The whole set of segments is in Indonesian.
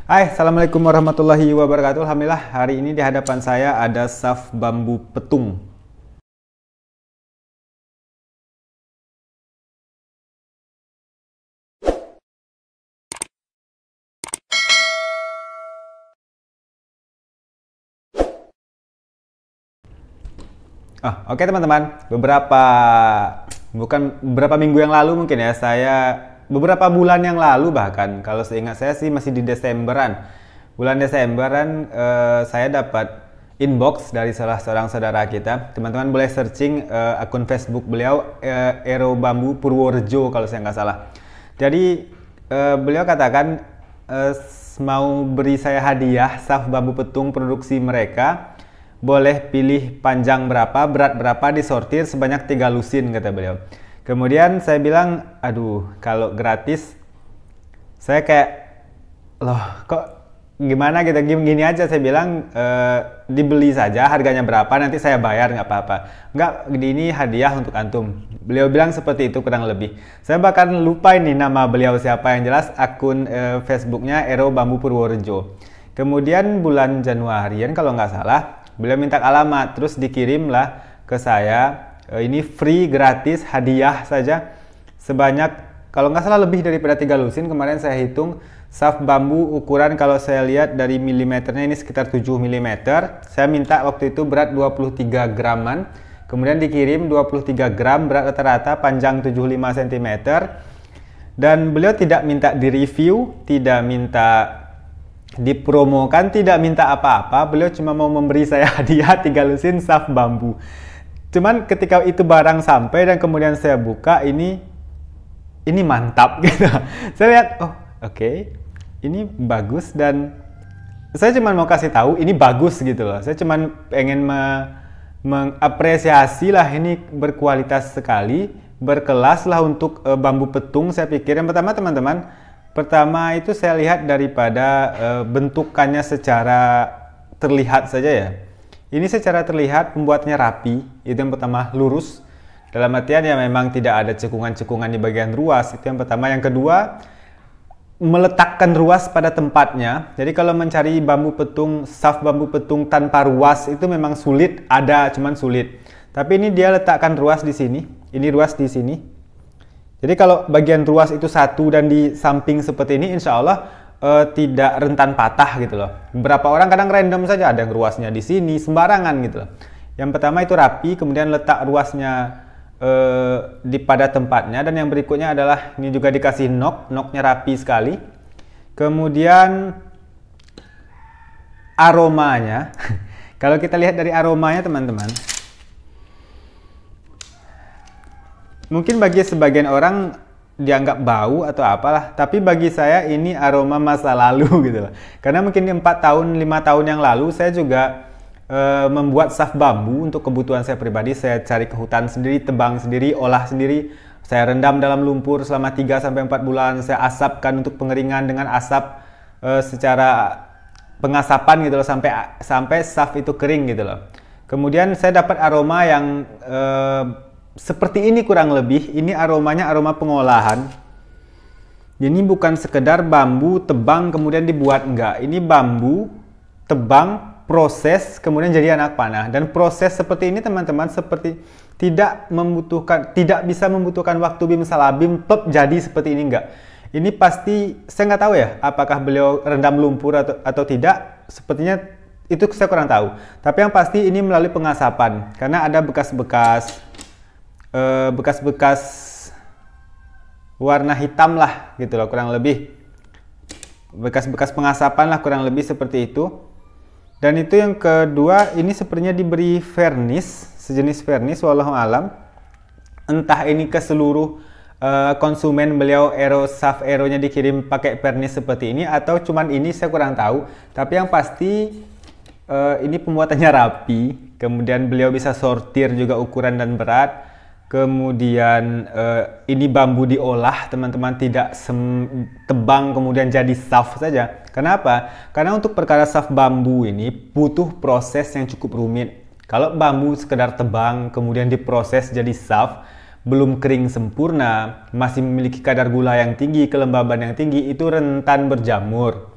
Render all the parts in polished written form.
Hai, Assalamualaikum warahmatullahi wabarakatuh. Alhamdulillah, hari ini di hadapan saya ada saf bambu petung. Oke teman-teman, beberapa minggu yang lalu mungkin ya, beberapa bulan yang lalu bahkan, kalau seingat saya sih masih di Desemberan. Bulan Desemberan saya dapat inbox dari salah seorang saudara kita. Teman-teman boleh searching akun Facebook beliau, Ero Bambu Purworejo kalau saya nggak salah. Jadi beliau katakan mau beri saya hadiah saf bambu petung produksi mereka. Boleh pilih panjang berapa, berat berapa, disortir sebanyak 3 lusin kata beliau. Kemudian saya bilang, aduh kalau gratis saya kayak loh kok gimana gitu, gini aja saya bilang, dibeli saja harganya berapa nanti saya bayar nggak apa-apa. Nggak, ini hadiah untuk antum. Beliau bilang seperti itu kurang lebih. Saya bahkan lupa ini nama beliau siapa, yang jelas akun Facebooknya Ero Bambu Purworejo. Kemudian bulan Januarian kalau nggak salah beliau minta alamat, terus dikirimlah ke saya. Ini free, gratis, hadiah saja sebanyak kalau nggak salah lebih daripada 3 lusin. Kemarin saya hitung saf bambu ukuran, kalau saya lihat dari milimeternya ini sekitar 7 mm. Saya minta waktu itu berat 23 graman. Kemudian dikirim 23 gram, berat rata-rata, panjang 75 cm. Dan beliau tidak minta direview, tidak minta dipromokan, tidak minta apa-apa. Beliau cuma mau memberi saya hadiah 3 lusin saf bambu. Cuman ketika itu barang sampai dan kemudian saya buka, ini mantap gitu. Saya lihat, oh oke, ini bagus, dan saya cuma mau kasih tahu ini bagus gitu loh. Saya cuma pengen mengapresiasi lah, ini berkualitas sekali, berkelas lah untuk bambu petung. Saya pikir yang pertama teman-teman, itu saya lihat daripada bentukannya secara terlihat saja ya. Ini secara terlihat pembuatannya rapi, itu yang pertama, lurus. Dalam artian ya memang tidak ada cekungan-cekungan di bagian ruas, itu yang pertama. Yang kedua, meletakkan ruas pada tempatnya. Jadi kalau mencari bambu petung, saf bambu petung tanpa ruas itu memang sulit, cuman sulit. Tapi ini dia letakkan ruas di sini, ini ruas di sini. Jadi kalau bagian ruas itu satu dan di samping seperti ini, insya Allah tidak rentan patah gitu loh. Beberapa orang kadang random saja, ada yang ruasnya di sini, sembarangan gitu loh. Yang pertama itu rapi, kemudian letak ruasnya pada tempatnya. Dan yang berikutnya adalah ini juga dikasih knocknya rapi sekali. Kemudian aromanya, kalau kita lihat dari aromanya teman-teman, mungkin bagi sebagian orang dianggap bau atau apalah, tapi bagi saya ini aroma masa lalu gitu loh. Karena mungkin 4 tahun, 5 tahun yang lalu saya juga membuat saf bambu untuk kebutuhan saya pribadi. Saya cari ke hutan sendiri, tebang sendiri, olah sendiri. Saya rendam dalam lumpur selama 3-4 bulan. Saya asapkan untuk pengeringan dengan asap secara pengasapan gitu loh, sampai saf itu kering gitu loh. Kemudian saya dapat aroma yang seperti ini kurang lebih. Ini aromanya aroma pengolahan. Ini bukan sekedar bambu tebang kemudian dibuat, enggak. Ini bambu tebang, proses, kemudian jadi anak panah. Dan proses seperti ini teman-teman seperti tidak bisa membutuhkan waktu bim salah bim plop jadi seperti ini, enggak. Ini pasti, saya nggak tahu ya apakah beliau rendam lumpur atau tidak. Sepertinya itu saya kurang tahu. Tapi yang pasti ini melalui pengasapan, karena ada bekas-bekas warna hitam lah gitu loh, kurang lebih bekas-bekas pengasapan lah, kurang lebih seperti itu. Dan itu yang kedua, ini sepertinya diberi vernis, sejenis vernis, wallahu alam. Entah ini ke seluruh konsumen beliau, saf Ero-nya dikirim pakai vernis seperti ini, atau cuman ini, saya kurang tahu. Tapi yang pasti ini pembuatannya rapi. Kemudian beliau bisa sortir juga ukuran dan berat. Kemudian ini bambu diolah teman-teman, tidak tebang kemudian jadi saf saja. Kenapa? Karena untuk perkara saf bambu ini butuh proses yang cukup rumit. Kalau bambu sekedar tebang kemudian diproses jadi saf, belum kering sempurna, masih memiliki kadar gula yang tinggi, kelembaban yang tinggi, itu rentan berjamur,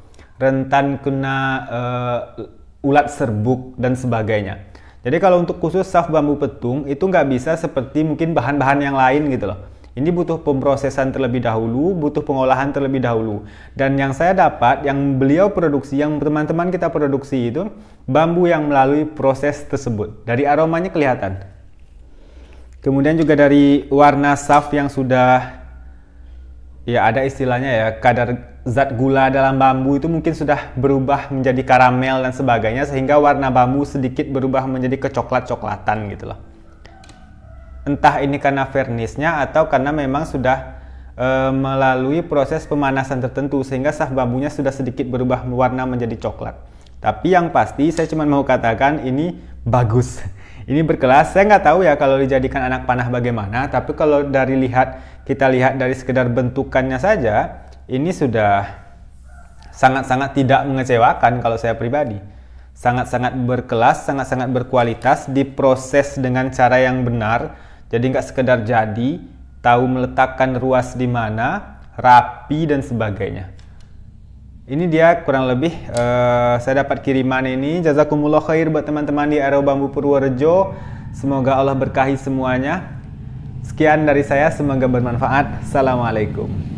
rentan kena ulat serbuk dan sebagainya. Jadi kalau untuk khusus saf bambu petung itu nggak bisa seperti mungkin bahan-bahan yang lain gitu loh. Ini butuh pemrosesan terlebih dahulu, butuh pengolahan terlebih dahulu. Dan yang saya dapat, yang beliau produksi, yang teman-teman kita produksi itu bambu yang melalui proses tersebut. Dari aromanya kelihatan. Kemudian juga dari warna saf yang sudah, ya ada istilahnya ya, kadar zat gula dalam bambu itu mungkin sudah berubah menjadi karamel dan sebagainya, sehingga warna bambu sedikit berubah menjadi kecoklat-coklatan gitu loh. Entah ini karena varnisnya atau karena memang sudah melalui proses pemanasan tertentu sehingga saf bambunya sudah sedikit berubah warna menjadi coklat. Tapi yang pasti saya cuma mau katakan ini bagus. Ini berkelas. Saya nggak tahu ya kalau dijadikan anak panah bagaimana, tapi kalau kita lihat dari sekedar bentukannya saja, ini sudah sangat-sangat tidak mengecewakan kalau saya pribadi. Sangat-sangat berkelas, sangat-sangat berkualitas, diproses dengan cara yang benar. Jadi nggak sekedar jadi, tahu meletakkan ruas di mana, rapi dan sebagainya. Ini dia kurang lebih saya dapat kiriman ini. Jazakumullah khair buat teman-teman di Aro Bambu Purworejo. Semoga Allah berkahi semuanya. Sekian dari saya, semoga bermanfaat. Assalamualaikum.